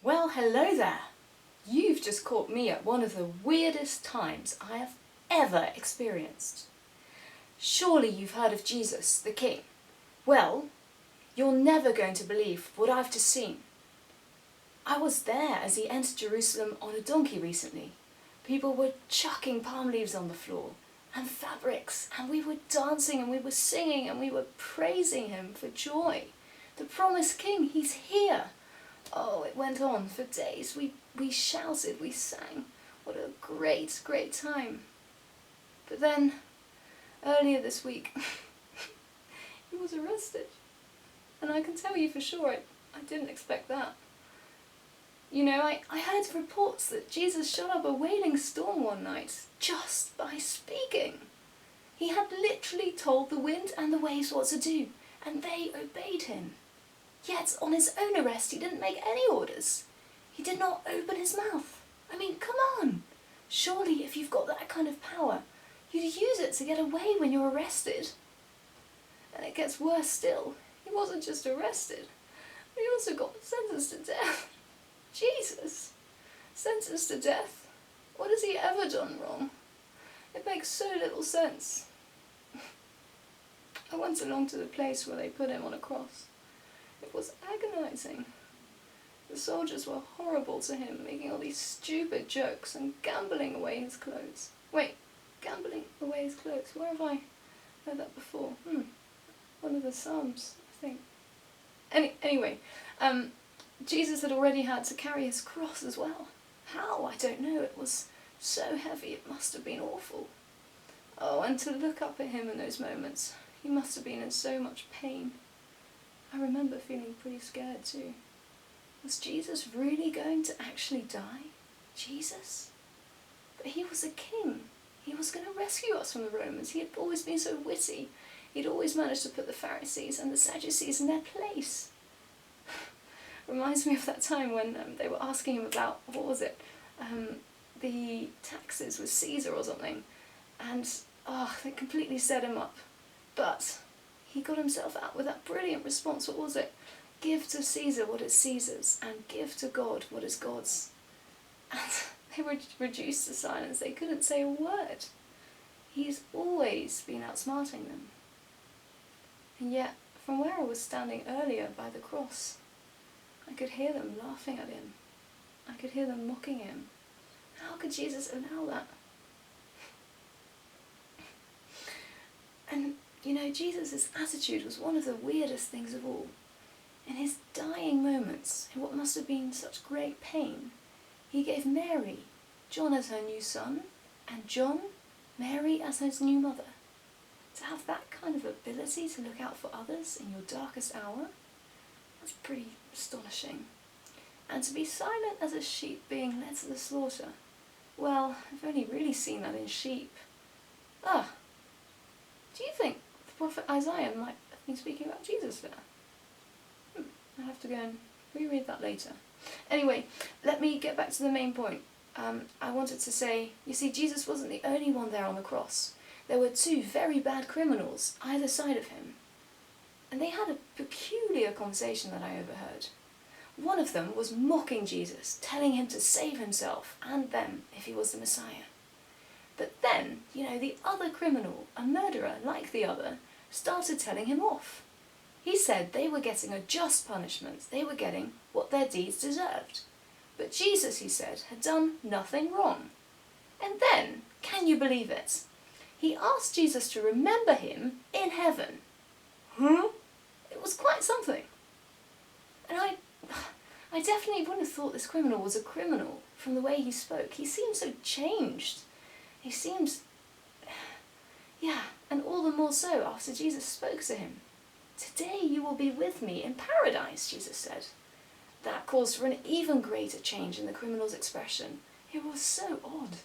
Well, hello there. You've just caught me at one of the weirdest times I have ever experienced. Surely you've heard of Jesus, the King. Well, you're never going to believe what I've just seen. I was there as he entered Jerusalem on a donkey recently. People were chucking palm leaves on the floor and fabrics, and we were dancing and we were singing and we were praising him for joy. The promised King, he's here. Oh, it went on for days. We shouted, we sang. What a great, great time. But then, earlier this week, he was arrested. And I can tell you for sure, I didn't expect that. You know, I heard reports that Jesus shut up a wailing storm one night just by speaking. He had literally told the wind and the waves what to do, and they obeyed him. Yet, on his own arrest, he didn't make any orders. He did not open his mouth. I mean, come on. Surely, if you've got that kind of power, you'd use it to get away when you're arrested. And it gets worse still. He wasn't just arrested, but he also got sentenced to death. Jesus! Sentenced to death? What has he ever done wrong? It makes so little sense. I went along to the place where they put him on a cross. It was agonizing. The soldiers were horrible to him, making all these stupid jokes and gambling away his clothes. Wait, gambling away his clothes? Where have I heard that before? One of the Psalms, I think. Anyway, Jesus had already had to carry his cross as well. How? I don't know. It was so heavy, it must have been awful. Oh, and to look up at him in those moments, he must have been in so much pain. I remember feeling pretty scared too. Was Jesus really going to actually die? Jesus? But he was a king. He was going to rescue us from the Romans. He had always been so witty. He'd always managed to put the Pharisees and the Sadducees in their place. Reminds me of that time when they were asking him about, what was it? The taxes with Caesar or something. And, they completely set him up. But he got himself out with that brilliant response. What was it? Give to Caesar what is Caesar's, and give to God what is God's. And they were reduced to silence. They couldn't say a word. He's always been outsmarting them. And yet, from where I was standing earlier by the cross, I could hear them laughing at him. I could hear them mocking him. How could Jesus allow that? And, you know, Jesus' attitude was one of the weirdest things of all. In his dying moments, in what must have been such great pain, he gave Mary, John as her new son, and John, Mary as his new mother. To have that kind of ability to look out for others in your darkest hour, that's pretty astonishing. And to be silent as a sheep being led to the slaughter, well, I've only really seen that in sheep. Do you think the prophet Isaiah might have been speaking about Jesus there? I'll have to go and reread that later. Anyway, let me get back to the main point. I wanted to say, you see, Jesus wasn't the only one there on the cross. There were two very bad criminals either side of him. And they had a peculiar conversation that I overheard. One of them was mocking Jesus, telling him to save himself and them if he was the Messiah. But then, you know, the other criminal, a murderer like the other, started telling him off. He said they were getting a just punishment. They were getting what their deeds deserved. But Jesus, he said, had done nothing wrong. And then, can you believe it? He asked Jesus to remember him in heaven. It was quite something. And I definitely wouldn't have thought this criminal was a criminal from the way he spoke. He seemed so changed. He seemed, and all the more so after Jesus spoke to him. Today you will be with me in paradise, Jesus said. That caused for an even greater change in the criminal's expression. It was so odd.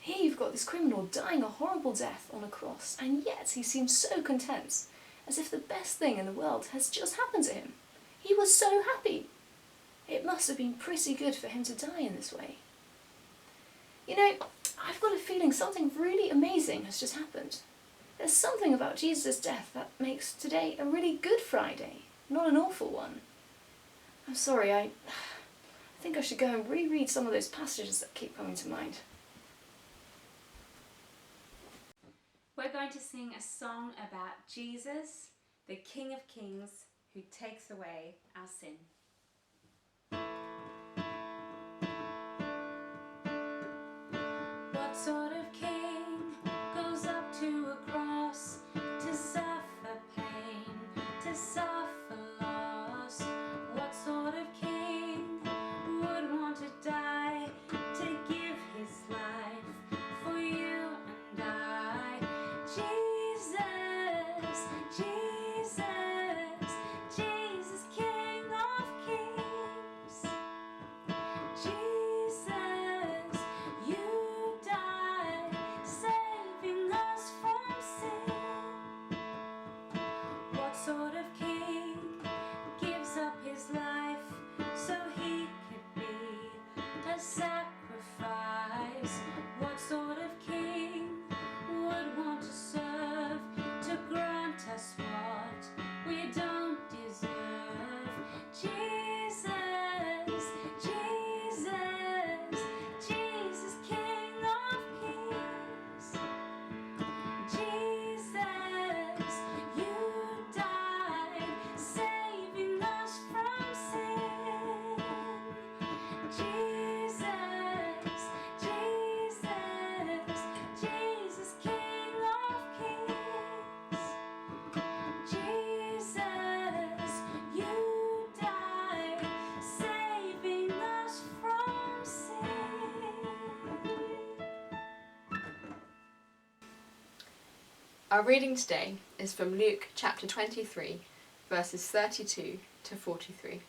Here you've got this criminal dying a horrible death on a cross, and yet he seems so content, as if the best thing in the world has just happened to him. He was so happy. It must have been pretty good for him to die in this way. You know, I've got a feeling something really amazing has just happened. There's something about Jesus' death that makes today a really good Friday, not an awful one. I'm sorry, I think I should go and reread some of those passages that keep coming to mind. We're going to sing a song about Jesus, the King of Kings, who takes away our sin. What sort of king goes up to a cross to suffer pain, to suffer loss? What sort of king would want to die to give his life for you and I? Jesus, Jesus, Jesus, King of Kings. Jesus, you died, saving us from sin. What sort of king gives up his life so he could be a sacrifice? What sort of king would want to serve to grant us what we don't deserve? Jesus, Jesus, Jesus, King of Kings. Jesus, you died, saving us from sin. Jesus, Jesus, Jesus, King of Kings. Jesus, you died, saving us from sin. Our reading today is from Luke chapter 23, verses 32 to 43.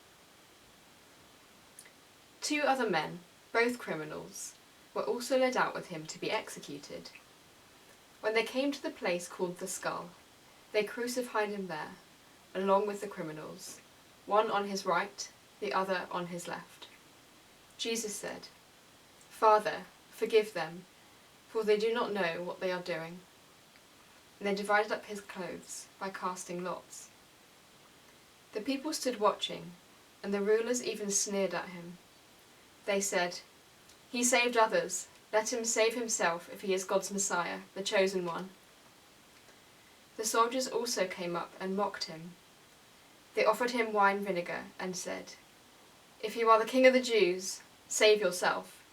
2 other men, both criminals, were also led out with him to be executed. When they came to the place called the Skull, they crucified him there, along with the criminals, one on his right, the other on his left. Jesus said, "Father, forgive them, for they do not know what they are doing." And they divided up his clothes by casting lots. The people stood watching, and the rulers even sneered at him. They said, "He saved others, let him save himself if he is God's Messiah, the chosen one." The soldiers also came up and mocked him. They offered him wine vinegar and said, "If you are the King of the Jews, save yourself."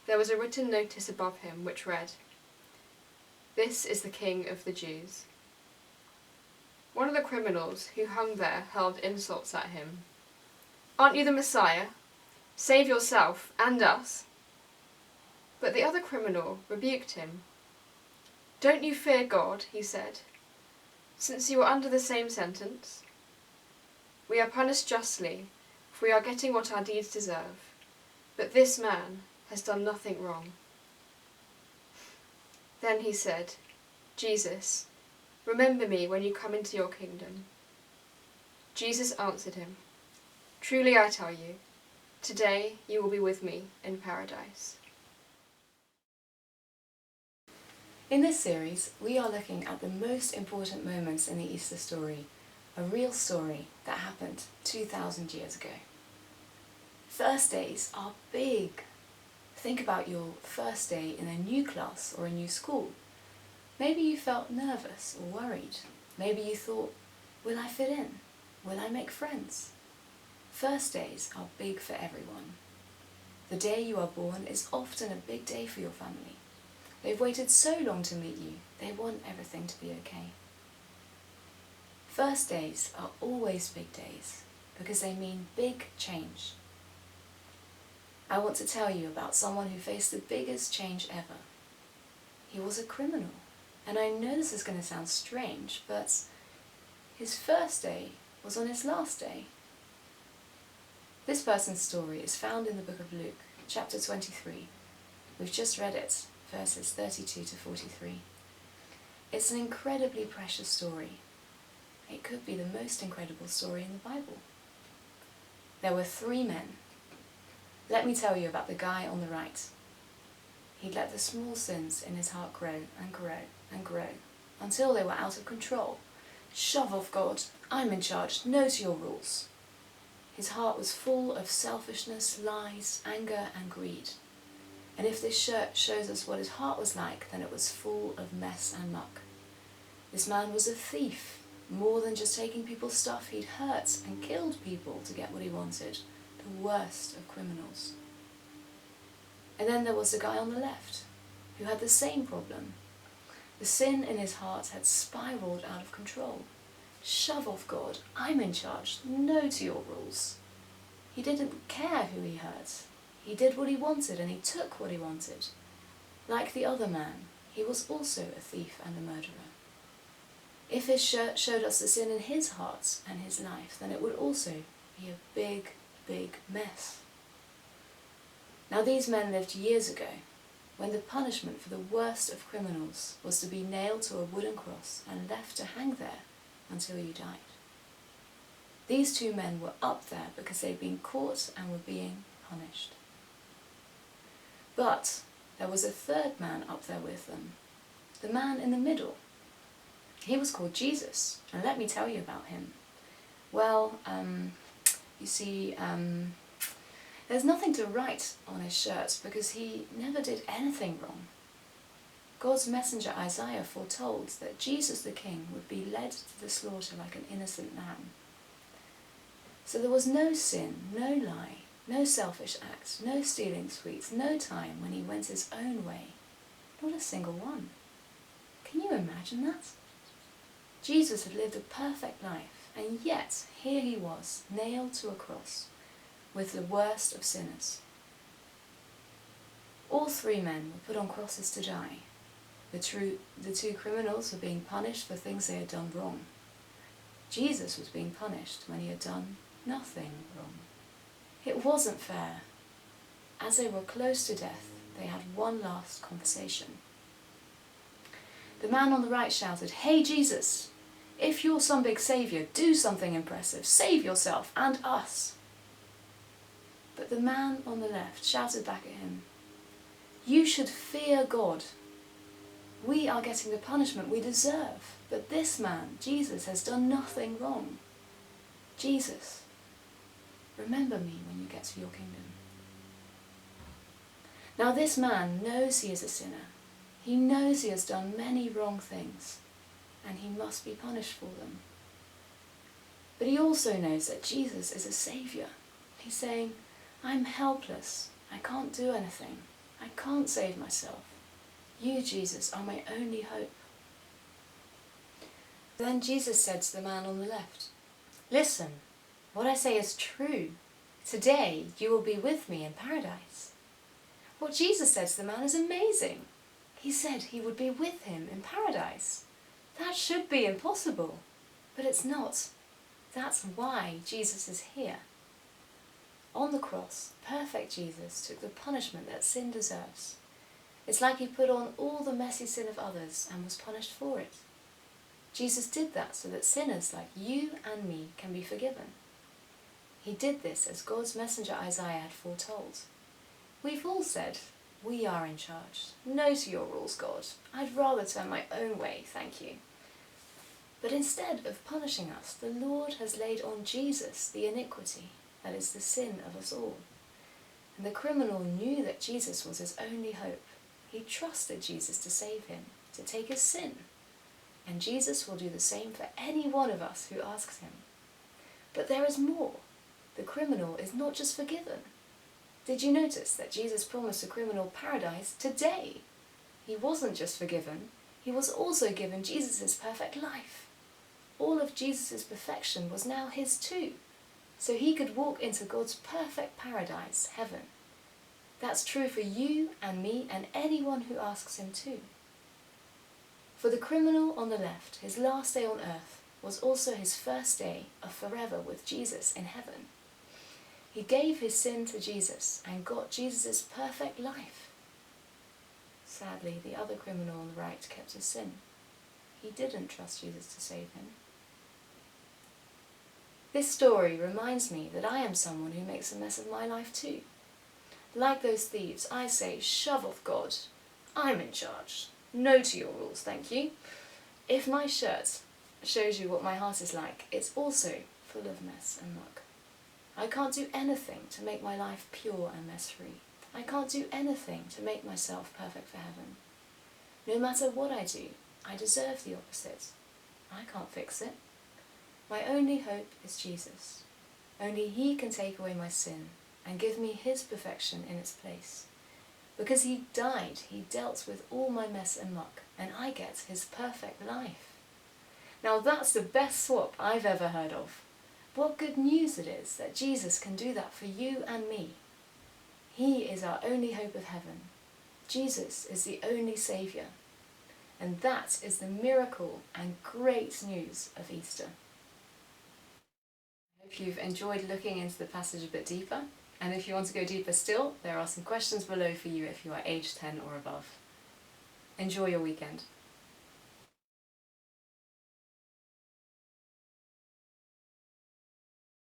There was a written notice above him which read, "This is the King of the Jews." One of the criminals who hung there hurled insults at him. "Aren't you the Messiah? Save yourself and us." But the other criminal rebuked him. "Don't you fear God," he said, "since you are under the same sentence? We are punished justly, for we are getting what our deeds deserve, but this man has done nothing wrong." Then he said, "Jesus, remember me when you come into your kingdom." Jesus answered him, "Truly I tell you, today you will be with me in paradise." In this series, we are looking at the most important moments in the Easter story, a real story that happened 2,000 years ago. First days are big. Think about your first day in a new class or a new school. Maybe you felt nervous or worried. Maybe you thought, will I fit in? Will I make friends? First days are big for everyone. The day you are born is often a big day for your family. They've waited so long to meet you, they want everything to be okay. First days are always big days because they mean big change. I want to tell you about someone who faced the biggest change ever. He was a criminal, and I know this is going to sound strange, but his first day was on his last day. This person's story is found in the book of Luke, chapter 23. We've just read it, verses 32 to 43. It's an incredibly precious story. It could be the most incredible story in the Bible. There were 3 men. Let me tell you about the guy on the right. He'd let the small sins in his heart grow and grow and grow until they were out of control. Shove off, God. I'm in charge. No to your rules. His heart was full of selfishness, lies, anger and greed. And if this shirt shows us what his heart was like, then it was full of mess and muck. This man was a thief, more than just taking people's stuff. He'd hurt and killed people to get what he wanted, the worst of criminals. And then there was the guy on the left, who had the same problem. The sin in his heart had spiraled out of control. Shove off, God, I'm in charge, no to your rules. He didn't care who he hurt. He did what he wanted and he took what he wanted. Like the other man, he was also a thief and a murderer. If his shirt showed us the sin in his heart and his life, then it would also be a big, big mess. Now these men lived years ago, when the punishment for the worst of criminals was to be nailed to a wooden cross and left to hang there until you died. These two men were up there because they'd been caught and were being punished. But there was a third man up there with them, the man in the middle. He was called Jesus, and let me tell you about him. Well, you see, there's nothing to write on his shirt because he never did anything wrong. God's messenger Isaiah foretold that Jesus the King would be led to the slaughter like an innocent lamb. So there was no sin, no lie, no selfish act, no stealing sweets, no time when he went his own way. Not a single one. Can you imagine that? Jesus had lived a perfect life, and yet here he was, nailed to a cross, with the worst of sinners. All three men were put on crosses to die. The two criminals were being punished for things they had done wrong. Jesus was being punished when he had done nothing wrong. It wasn't fair. As they were close to death, they had one last conversation. The man on the right shouted, "Hey Jesus, if you're some big saviour, do something impressive. Save yourself and us." But the man on the left shouted back at him, "You should fear God. We are getting the punishment we deserve, but this man, Jesus, has done nothing wrong. Jesus, remember me when you get to your kingdom." Now this man knows he is a sinner. He knows he has done many wrong things, and he must be punished for them. But he also knows that Jesus is a saviour. He's saying, "I'm helpless. I can't do anything. I can't save myself. You, Jesus, are my only hope." Then Jesus said to the man on the left, "Listen, what I say is true. Today you will be with me in paradise." What Jesus said to the man is amazing. He said he would be with him in paradise. That should be impossible, but it's not. That's why Jesus is here. On the cross, perfect Jesus took the punishment that sin deserves. It's like he put on all the messy sin of others and was punished for it. Jesus did that so that sinners like you and me can be forgiven. He did this as God's messenger Isaiah had foretold. We've all said, "We are in charge. No to your rules, God. I'd rather turn my own way, thank you." But instead of punishing us, the Lord has laid on Jesus the iniquity, that is the sin of us all. And the criminal knew that Jesus was his only hope. He trusted Jesus to save him, to take his sin. And Jesus will do the same for any one of us who asks him. But there is more. The criminal is not just forgiven. Did you notice that Jesus promised the criminal paradise today? He wasn't just forgiven, he was also given Jesus' perfect life. All of Jesus' perfection was now his too, so he could walk into God's perfect paradise, heaven. That's true for you and me and anyone who asks him too. For the criminal on the left, his last day on earth was also his first day of forever with Jesus in heaven. He gave his sin to Jesus and got Jesus' perfect life. Sadly, the other criminal on the right kept his sin. He didn't trust Jesus to save him. This story reminds me that I am someone who makes a mess of my life too. Like those thieves, I say, "Shove off, God. I'm in charge. No to your rules, thank you." If my shirt shows you what my heart is like, it's also full of mess and muck. I can't do anything to make my life pure and mess-free. I can't do anything to make myself perfect for heaven. No matter what I do, I deserve the opposite. I can't fix it. My only hope is Jesus. Only he can take away my sin and give me his perfection in its place. Because he died, he dealt with all my mess and muck, and I get his perfect life. Now that's the best swap I've ever heard of. What good news it is that Jesus can do that for you and me. He is our only hope of heaven. Jesus is the only Saviour. And that is the miracle and great news of Easter. I hope you've enjoyed looking into the passage a bit deeper. And if you want to go deeper still, there are some questions below for you if you are age 10 or above. Enjoy your weekend.